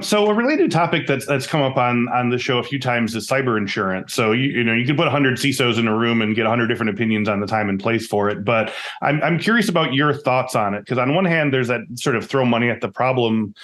So a related topic that's come up on the show a few times is cyber insurance. So you can put 100 CISOs in a room and get 100 different opinions on the time and place for it. But I'm curious about your thoughts on it, because on one hand, there's that sort of throw money at the problem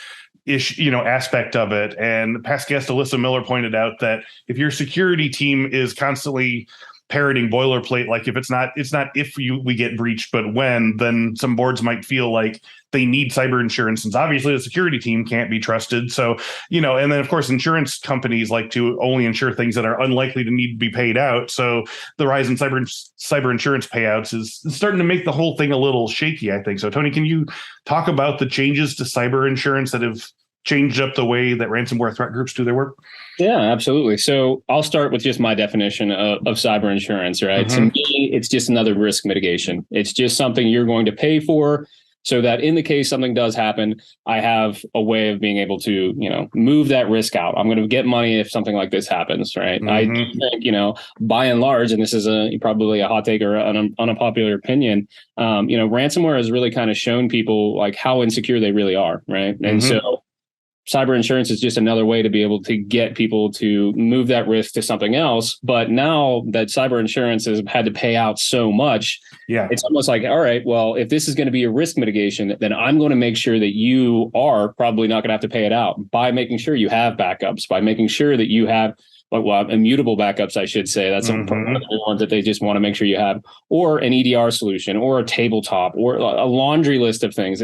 aspect of it. And past guest Alyssa Miller pointed out that if your security team is constantly parroting boilerplate, like if it's not if we get breached, but when, then some boards might feel like they need cyber insurance, since obviously the security team can't be trusted. So, and then of course, insurance companies like to only insure things that are unlikely to need to be paid out. So the rise in cyber insurance payouts is starting to make the whole thing a little shaky, I think. So Tony, can you talk about the changes to cyber insurance that have changed up the way that ransomware threat groups do their work? Yeah, absolutely. So I'll start with just my definition of cyber insurance, right? To me, it's just another risk mitigation. It's just something you're going to pay for so that in the case something does happen, I have a way of being able to, move that risk out. I'm going to get money if something like this happens, right? I think, by and large, and this is probably a hot take or an unpopular opinion, ransomware has really kind of shown people like how insecure they really are, right? And so cyber insurance is just another way to be able to get people to move that risk to something else. But now that cyber insurance has had to pay out so much, it's almost like, all right, well, if this is going to be a risk mitigation, then I'm going to make sure that you are probably not going to have to pay it out by making sure you have backups, by making sure that you have immutable backups, I should say. That's one of the ones that they just want to make sure you have, or an EDR solution, or a tabletop, or a laundry list of things.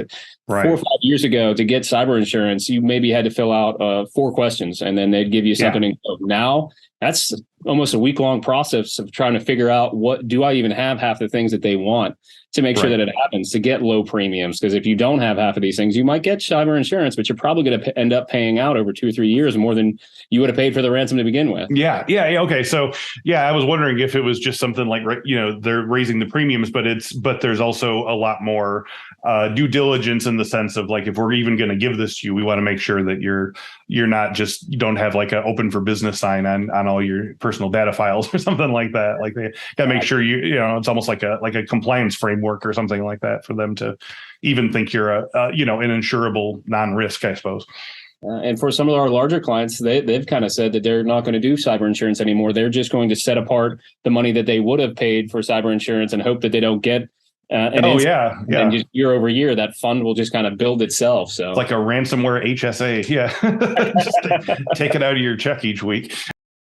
4 or 5 years ago, to get cyber insurance, you maybe had to fill out 4 questions, and then they'd give you something. Now, that's almost a week-long process of trying to figure out, what do I even have half the things that they want to make sure that it happens, to get low premiums. Because if you don't have half of these things, you might get cyber insurance, but you're probably going to end up paying out over 2 or 3 years more than you would have paid for the ransom to begin with. Yeah. Okay. So, I was wondering if it was just something like, they're raising the premiums, but there's also a lot more due diligence, in the sense of, like, if we're even going to give this to you, we want to make sure that you're not just, you don't have like an open for business sign on all your personal data files or something like that. Like, they got to make sure it's almost like a compliance framework or something like that for them to even think you're an insurable non-risk, I suppose. And for some of our larger clients, they've kind of said that they're not going to do cyber insurance anymore. They're just going to set apart the money that they would have paid for cyber insurance and hope that they don't get and just year over year, that fund will just kind of build itself. So it's like a ransomware HSA. Just take it out of your check each week.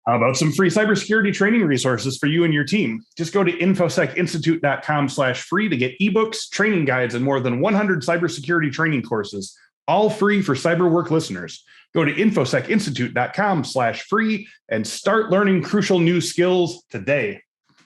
How about some free cybersecurity training resources for you and your team? Just go to infosecinstitute.com/free to get ebooks, training guides, and more than 100 cybersecurity training courses, all free for CyberWork listeners. Go to infosecinstitute.com/free and start learning crucial new skills today.